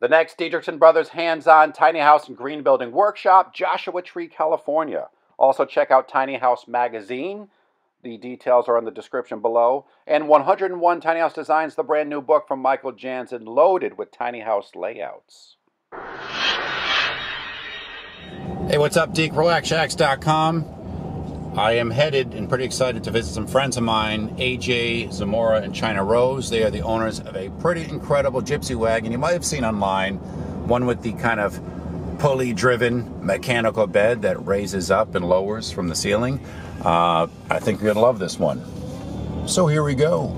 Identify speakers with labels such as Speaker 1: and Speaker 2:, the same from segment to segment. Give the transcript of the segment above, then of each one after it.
Speaker 1: The next Diedrichson Brothers hands-on tiny house and green building workshop, Joshua Tree, California. Also check out Tiny House Magazine. The details are in the description below. And 101 Tiny House Designs, the brand new book from Michael Jansen, loaded with tiny house layouts. Hey, what's up, DeekRelaxShacks.com. I am headed and pretty excited to visit some friends of mine, AJ, Zamora, and China Rose. They are the owners of a pretty incredible gypsy wagon you might have seen online. One with the kind of pulley-driven mechanical bed that raises up and lowers from the ceiling. I think you're going to love this one. So here we go.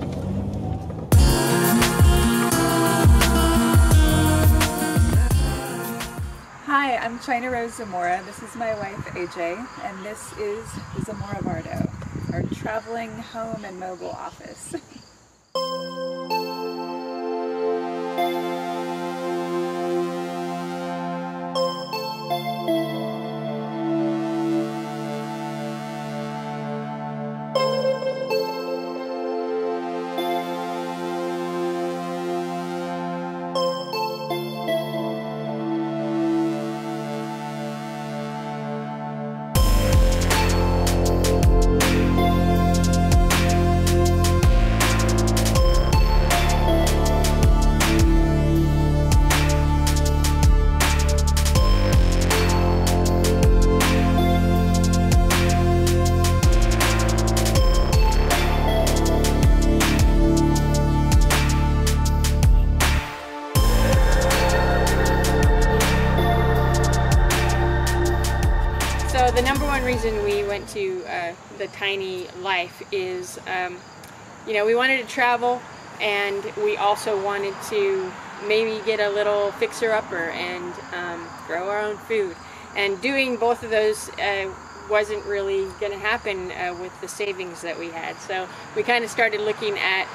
Speaker 2: Hi, I'm China Rose Zamora. This is my wife, AJ, and this is Zamora Vardo, our traveling home and mobile office.
Speaker 3: The number one reason we went to the tiny life is, you know, we wanted to travel, and we also wanted to maybe get a little fixer-upper and grow our own food. And doing both of those wasn't really going to happen with the savings that we had. So we kind of started looking at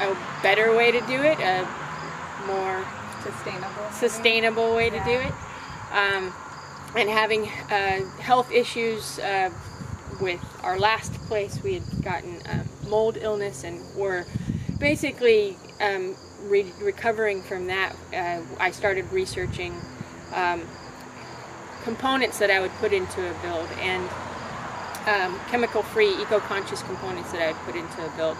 Speaker 3: a better way to do it, a more sustainable way to do it. And having health issues with our last place, we had gotten mold illness and were basically recovering from that. I started researching components that I would put into a build, and chemical-free, eco-conscious components that I would put into a build.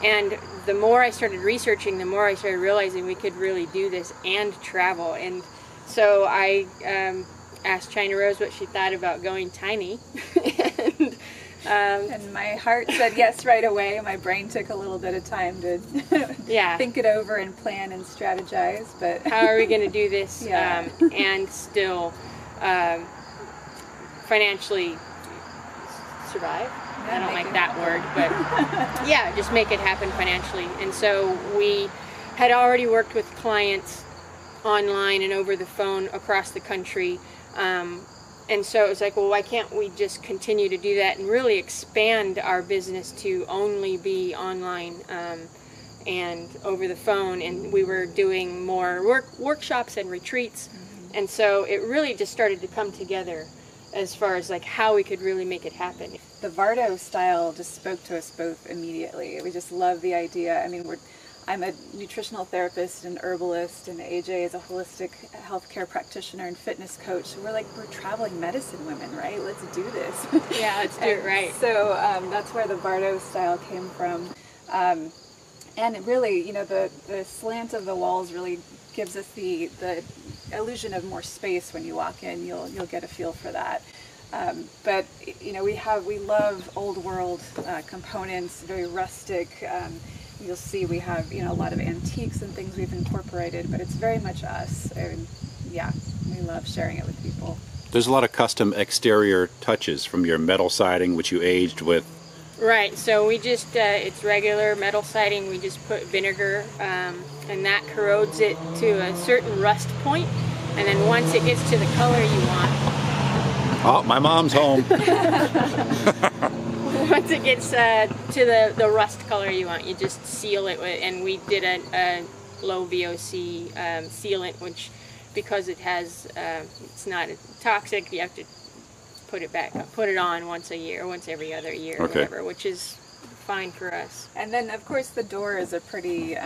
Speaker 3: And the more I started researching, the more I started realizing we could really do this and travel. And so I asked China Rose what she thought about going tiny.
Speaker 2: And my heart said yes right away. My brain took a little bit of time to think it over and plan and strategize. But
Speaker 3: how are we going to do this and still financially survive? I don't like that word, but yeah, just make it happen financially. And so we had already worked with clients online and over the phone across the country. And so it was like, well, why can't we just continue to do that and really expand our business to only be online and over the phone? And we were doing more workshops and retreats. Mm-hmm. And so it really just started to come together as far as like how we could really make it happen.
Speaker 2: The Vardo style just spoke to us both immediately. We just love the idea. I mean, I'm a nutritional therapist and herbalist, and AJ is a holistic healthcare practitioner and fitness coach. So we're traveling medicine women, right? Let's do this.
Speaker 3: Yeah, let's do it right.
Speaker 2: So that's where the Vardo style came from. And it really, you know, the slant of the walls really gives us the illusion of more space when you walk in. You'll get a feel for that. But you know, we love old world components, very rustic. You'll see we have, you know, a lot of antiques and things we've incorporated, but it's very much us. And yeah, we love sharing it with people.
Speaker 1: There's a lot of custom exterior touches from your metal siding, which you aged with.
Speaker 3: Right, so we just, it's regular metal siding. We just put vinegar, and that corrodes it to a certain rust point. And then once it gets to the color you want.
Speaker 1: Oh, my mom's home.
Speaker 3: Once it gets to the rust color you want, you just seal it with, and we did a low VOC sealant, which, because it has, it's not toxic, you have to put it on once a year, once every other year, or whatever, which is fine for us.
Speaker 2: And then, of course, the door is a pretty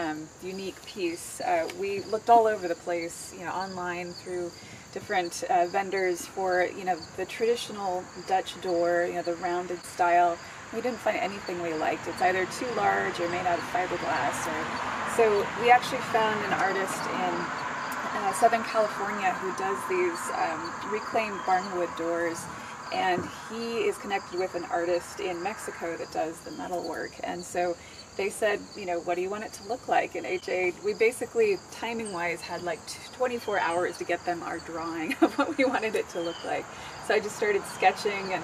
Speaker 2: unique piece. We looked all over the place, online through different vendors for, the traditional Dutch door, the rounded style. We didn't find anything we liked. It's either too large or made out of fiberglass. So we actually found an artist in Southern California who does these reclaimed barnwood doors. And he is connected with an artist in Mexico that does the metal work. And so they said, what do you want it to look like? And AJ, we basically, timing-wise, had like 24 hours to get them our drawing of what we wanted it to look like. So I just started sketching, and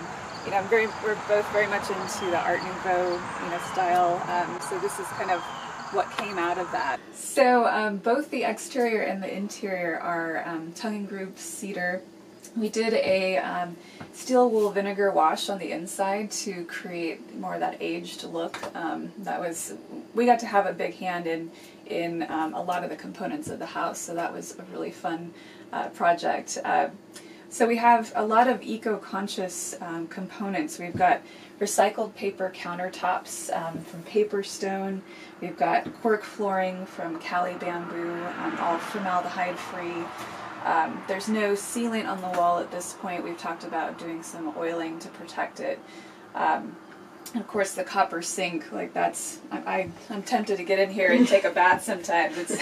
Speaker 2: we're both very much into the Art Nouveau, style. So this is kind of what came out of that. So both the exterior and the interior are tongue and groove cedar. We did a steel wool vinegar wash on the inside to create more of that aged look. We got to have a big hand in a lot of the components of the house, so that was a really fun project. So we have a lot of eco-conscious components. We've got recycled paper countertops from Paper Stone. We've got cork flooring from Cali bamboo, all formaldehyde-free. There's no sealant on the wall at this point. We've talked about doing some oiling to protect it. And of course the copper sink, I'm tempted to get in here and take a bath sometimes. It's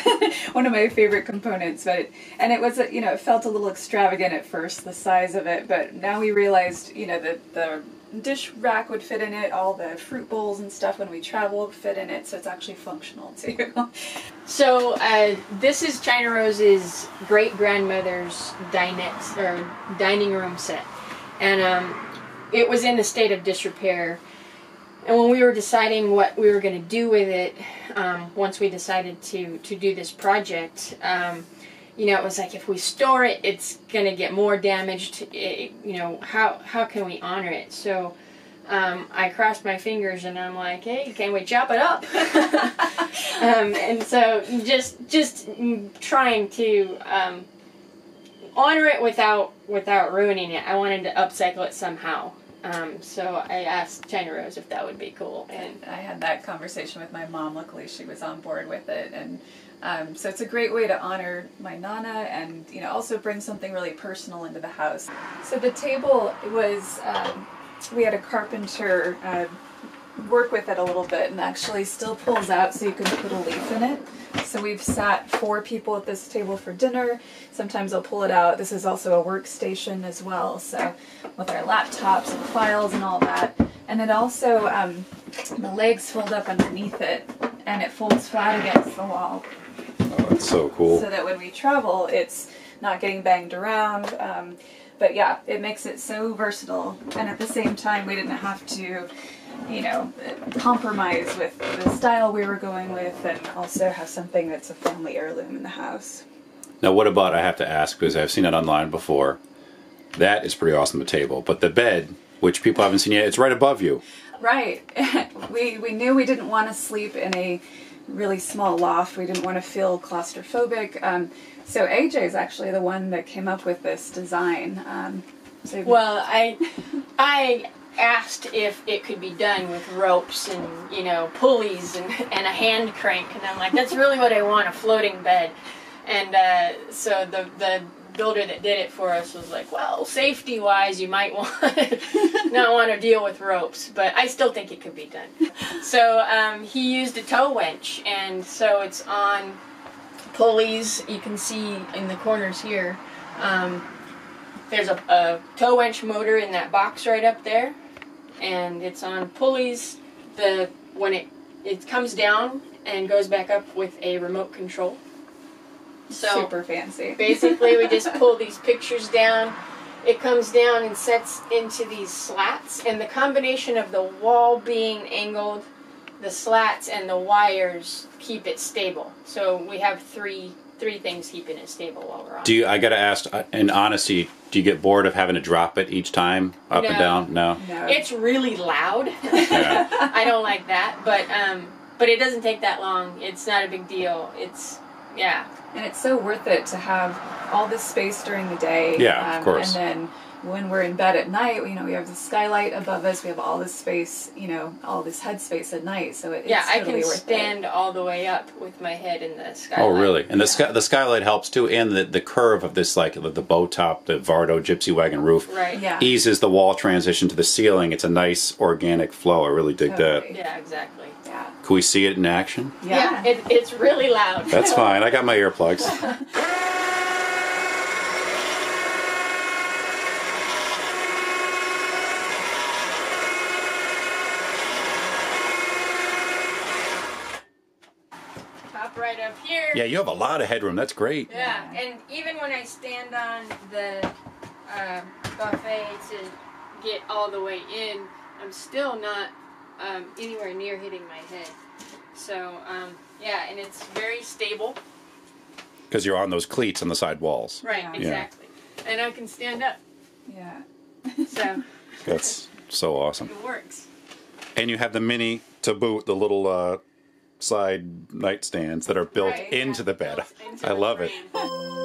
Speaker 2: one of my favorite components, and it was, it felt a little extravagant at first, the size of it, but now we realized, that the dish rack would fit in it, all the fruit bowls and stuff when we travel fit in it, so it's actually functional too.
Speaker 3: So this is China Rose's great-grandmother's dinette or dining room set, and it was in a state of disrepair. And when we were deciding what we were going to do with it, once we decided to do this project, it was like, if we store it, it's going to get more damaged. How can we honor it? So I crossed my fingers and I'm like, hey, can we chop it up? And so just trying to honor it without ruining it. I wanted to upcycle it somehow. So I asked China Rose if that would be cool.
Speaker 2: And I had that conversation with my mom. Luckily, she was on board with it. And so it's a great way to honor my Nana and, also bring something really personal into the house. So the table was, we had a carpenter work with it a little bit, and actually still pulls out so you can put a leaf in it. So we've sat 4 people at this table for dinner. Sometimes I'll pull it out. This is also a workstation as well, so with our laptops and files and all that. And it also, the legs fold up underneath it, and it folds flat against the wall.
Speaker 1: Oh, that's so cool.
Speaker 2: So that when we travel, it's not getting banged around. But yeah, it makes it so versatile, and at the same time we didn't have to compromise with the style we were going with, and also have something that's a family heirloom in the house.
Speaker 1: Now what about, I have to ask, because I've seen it online before, that is pretty awesome, the table, but the bed, which people haven't seen yet, it's right above you.
Speaker 2: Right. We knew we didn't want to sleep in a really small loft. We didn't want to feel claustrophobic. So AJ is actually the one that came up with this design.
Speaker 3: Well, I asked if it could be done with ropes and pulleys and a hand crank, and I'm like, that's really what I want, a floating bed. And so the builder that did it for us was like, well, safety wise you might not want to deal with ropes, but I still think it could be done. So he used a tow winch, and so it's on pulleys. You can see in the corners here, there's a tow winch motor in that box right up there, and it's on pulleys. When it comes down and goes back up with a remote control. So
Speaker 2: super fancy.
Speaker 3: Basically, we just pull these pictures down. It comes down and sets into these slats, and the combination of the wall being angled, the slats, and the wires keep it stable. So we have three things keeping it stable while we're on.
Speaker 1: I gotta ask, in honesty, do you get bored of having to drop it each time, up and down? No.
Speaker 3: It's really loud.
Speaker 1: Yeah.
Speaker 3: I don't like that, but it doesn't take that long. It's not a big deal. Yeah.
Speaker 2: And it's so worth it to have all this space during the day.
Speaker 1: Yeah, of course.
Speaker 2: And then when we're in bed at night, you know, we have the skylight above us, we have all this space, you know, all this head space at night, so it's
Speaker 3: yeah,
Speaker 2: totally
Speaker 3: I can
Speaker 2: worth
Speaker 3: stand
Speaker 2: it.
Speaker 3: all the way up with my head in the skylight.
Speaker 1: Oh, really? And the skylight helps too, and the curve of this, like the bow top, the Vardo gypsy wagon roof,
Speaker 3: Right.
Speaker 2: Yeah.
Speaker 1: eases the wall transition to the ceiling. It's a nice organic flow. I really dig that.
Speaker 2: Totally.
Speaker 3: Yeah, exactly.
Speaker 2: Yeah.
Speaker 1: Can we see it in action?
Speaker 2: Yeah.
Speaker 3: It's really loud.
Speaker 1: That's fine. I got my earplugs.
Speaker 3: Top right up here.
Speaker 1: Yeah, you have a lot of headroom. That's great.
Speaker 3: Yeah, and even when I stand on the buffet to get all the way in, I'm still not anywhere near hitting my head. So, yeah, and it's very stable.
Speaker 1: Because you're on those cleats on the side walls.
Speaker 3: Right,
Speaker 2: Yeah.
Speaker 3: exactly. And I can stand up,
Speaker 2: Yeah.
Speaker 3: so
Speaker 1: That's so awesome.
Speaker 3: it works.
Speaker 1: And you have the mini to boot, the little side nightstands that are built
Speaker 3: Right,
Speaker 1: into the bed.
Speaker 3: Built into
Speaker 1: I
Speaker 3: the
Speaker 1: love it.
Speaker 3: frame.